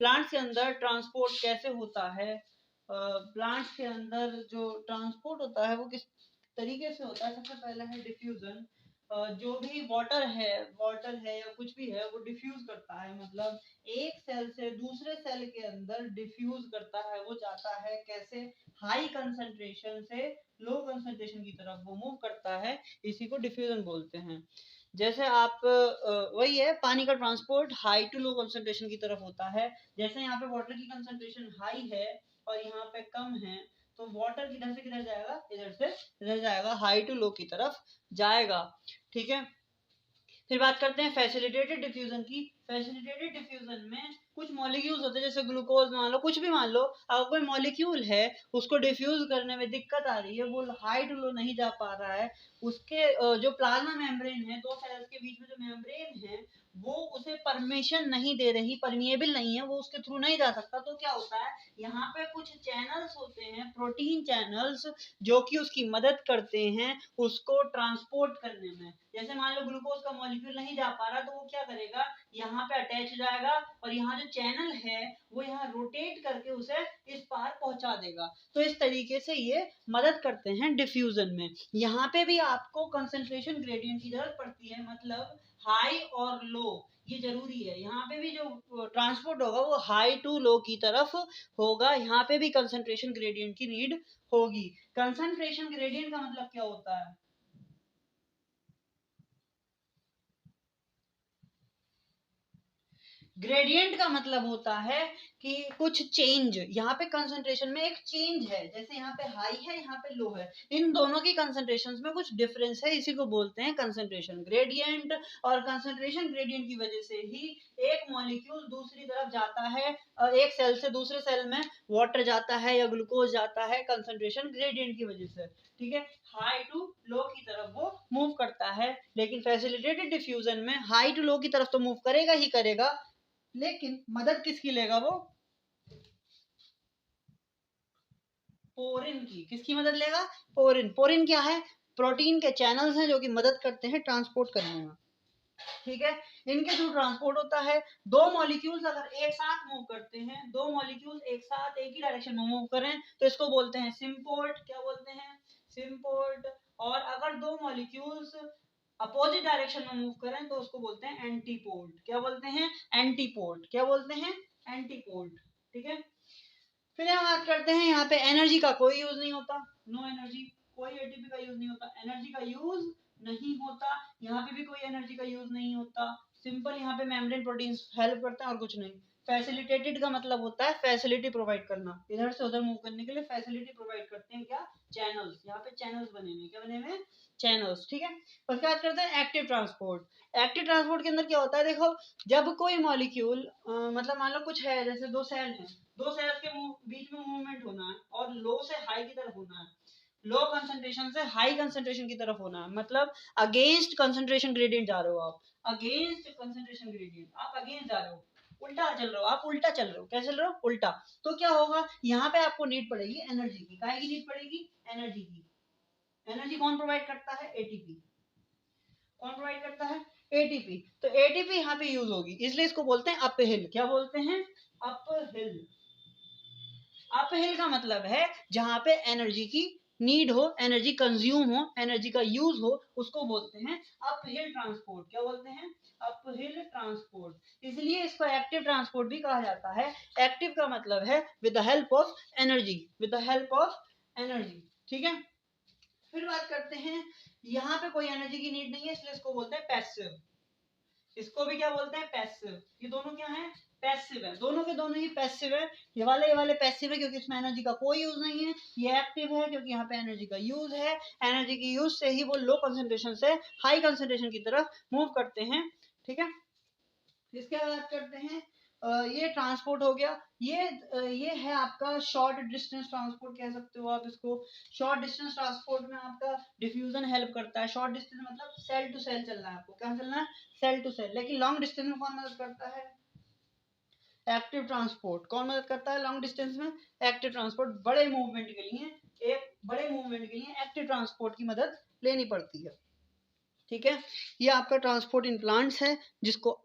Plants के अंदर transport कैसे होता है, प्लांट्स के अंदर जो ट्रांसपोर्ट होता है वो किस तरीके से होता है। सबसे पहले है डिफ्यूजन। जो भी वाटर है या कुछ भी है वो डिफ्यूज करता है, मतलब एक सेल से दूसरे सेल के अंदर डिफ्यूज करता है। वो जाता है कैसे, हाई कंसंट्रेशन से लो कंसंट्रेशन की तरफ वो मूव करता है, इसी को डिफ्यूजन बोलते हैं। जैसे आप वही है, पानी का transport high to low concentration की तरफ होता है। जैसे यहाँ पे वाटर की कंसंट्रेशन हाई है और यहाँ पे कम है, तो वाटर किधर से किधर जाएगा, इधर से इधर जाएगा, हाई टू लो की तरफ जाएगा। ठीक है, फिर बात करते हैं फैसिलिटेटेड डिफ्यूजन की। फैसिलिटेटेड डिफ्यूजन में कुछ मॉलिक्यूल्स होते हैं, जैसे ग्लूकोज मान लो, कुछ भी मान लो, अगर कोई मॉलिक्यूल है उसको डिफ्यूज करने में दिक्कत आ रही है, वो हाई टू लो नहीं जा पा रहा है, उसके जो प्लाज्मा मेम्ब्रेन है, दो सेल्स के बीच में जो मेम्ब्रेन है वो उसे परमिशन नहीं दे रही, परमिएबल नहीं है, वो उसके थ्रू नहीं जा सकता। तो क्या होता है, यहाँ पे कुछ चैनल्स होते हैं, प्रोटीन चैनल्स, जो कि उसकी मदद करते हैं उसको ट्रांसपोर्ट करने में। जैसे मान लो ग्लूकोज का मॉलिक्यूल नहीं जा पा रहा, तो वो क्या करेगा, यहाँ पे अटैच हो जाएगा और यहाँ जो चैनल है वो यहाँ रोटेट करके उसे इस पार पहुंचा देगा। तो इस तरीके से ये मदद करते हैं डिफ्यूजन में। यहाँ पे भी आपको कंसंट्रेशन ग्रेडियंट की जरूरत पड़ती है, मतलब हाई और लो, ये जरूरी है। यहाँ पे भी जो ट्रांसपोर्ट होगा वो हाई टू लो की तरफ होगा, यहाँ पे भी कंसंट्रेशन ग्रेडियंट की नीड होगी। कंसंट्रेशन ग्रेडियंट का मतलब क्या होता है, ग्रेडियंट का मतलब होता है कि कुछ चेंज, यहाँ पे कंसंट्रेशन में एक चेंज है, जैसे यहाँ पे हाई है यहाँ पे लो है, इन दोनों की कंसंट्रेशन में कुछ डिफरेंस है, इसी को बोलते हैं कंसंट्रेशन ग्रेडियंट। और कंसंट्रेशन ग्रेडियंट की वजह से ही एक मॉलिक्यूल दूसरी तरफ जाता है, एक सेल से दूसरे सेल में वाटर जाता है या ग्लूकोज जाता है, कंसंट्रेशन ग्रेडियंट की वजह से। ठीक है, हाई टू लो की तरफ वो मूव करता है, लेकिन फैसिलिटेटेड डिफ्यूजन में हाई टू लो की तरफ तो मूव करेगा ही करेगा, लेकिन मदद किसकी लेगा वो, पोरिन की। किसकी मदद लेगा, पोरिन। पोरिन क्या है, प्रोटीन के चैनल्स हैं जो कि मदद करते हैं ट्रांसपोर्ट करने में। ठीक है, इनके थ्रू ट्रांसपोर्ट होता है। दो मॉलिक्यूल्स अगर एक साथ मूव करते हैं, दो मॉलिक्यूल्स एक साथ एक ही डायरेक्शन में मूव करें, तो इसको बोलते हैं सिम्पोर्ट। क्या बोलते हैं, सिम्पोर्ट। और अगर दो मॉलिक्यूल्स अपोजिट डायरेक्शन में मूव करें तो उसको बोलते हैं एंटीपोर्ट। क्या बोलते हैं, एंटीपोर्ट। क्या बोलते हैं, एंटीपोर्ट। ठीक है, फिर हम बात करते हैं, यहाँ पे एनर्जी का कोई यूज नहीं होता, नो एनर्जी, कोई एटीपी का यूज नहीं होता, एनर्जी का यूज नहीं होता, यहाँ पे भी कोई एनर्जी का यूज नहीं होता। सिंपल यहाँ पे मेम्ब्रेन प्रोटीन्स हेल्प करते हैं और कुछ नहीं। फैसिलिटेटेड का मतलब होता है फैसिलिटी प्रोवाइड करना, इधर से उधर मूव करने के लिए फैसिलिटी प्रोवाइड करते हैं क्या, चैनल्स। यहाँ पे चैनल्स बने हुए, क्या बने हुए, चैनल्स। ठीक है, उसके बाद करते हैं एक्टिव ट्रांसपोर्ट। एक्टिव ट्रांसपोर्ट के अंदर क्या होता है, देखो, जब कोई मॉलिक्यूल मतलब मान लो कुछ है, जैसे दो सेल हैं, दो सेल्स के बीच में मूवमेंट होना है और लो से हाई की तरफ होना है, लो कंसंट्रेशन से हाई कंसंट्रेशन की तरफ होना है, मतलब अगेंस्ट कंसंट्रेशन ग्रेडियंट जा रहे हो आप, अगेंस्ट कंसंट्रेशन ग्रेडियंट, आप अगेंस्ट जा रहे हो, उल्टा चल रहे हो आप, उल्टा चल रहे हो, कैसे चल रहे हो, उल्टा। तो क्या होगा, यहाँ पे आपको नीड पड़ेगी एनर्जी की, काहे की नीड पड़ेगी, एनर्जी की। एनर्जी कौन प्रोवाइड करता है, एटीपी। कौन प्रोवाइड करता है, एटीपी। तो एटीपी यहाँ पे यूज होगी, इसलिए इसको बोलते हैं अप हिल। क्या बोलते हैं, अप हिल। अप हिल का मतलब है जहां पे एनर्जी की नीड हो, एनर्जी कंज्यूम हो, एनर्जी का यूज हो, उसको बोलते हैं अप हिल ट्रांसपोर्ट। क्या बोलते हैं, अप हिल ट्रांसपोर्ट। इसलिए इसको एक्टिव ट्रांसपोर्ट भी कहा जाता है। एक्टिव का मतलब है with the help of energy, with the help of energy. ठीक है, फिर बात करते हैं, यहाँ पे कोई एनर्जी की नीड नहीं है, इसलिए इसको बोलते हैं पैसिव। इसको भी क्या बोलते हैं, पैसिव। ये दोनों क्या है, पैसिव है, दोनों के दोनों ही पैसिव है। ये वाले पैसिव है क्योंकि इसमें एनर्जी का कोई यूज नहीं है। ये एक्टिव है क्योंकि यहाँ पे एनर्जी का यूज है, एनर्जी की यूज से ही वो लो कंसंट्रेशन से हाई कंसंट्रेशन की तरफ मूव करते हैं। ठीक है, इसके बाद करते हैं ये ट्रांसपोर्ट हो गया। ये है आपका शॉर्ट डिस्टेंस ट्रांसपोर्ट कह सकते हो आप इसको। शॉर्ट डिस्टेंस ट्रांसपोर्ट में आपका डिफ्यूजन हेल्प करता है। शॉर्ट डिस्टेंस मतलब सेल टू सेल चलना है आपको, क्या चलना है, सेल टू सेल। लेकिन लॉन्ग डिस्टेंस में कौन मदद करता है, एक्टिव ट्रांसपोर्ट। कौन मदद करता है लॉन्ग डिस्टेंस में, एक्टिव ट्रांसपोर्ट। बड़े मूवमेंट के लिए, एक बड़े मूवमेंट के लिए एक्टिव ट्रांसपोर्ट की मदद लेनी पड़ती है। ठीक है, ये आपका ट्रांसपोर्ट इन प्लांट्स है जिसको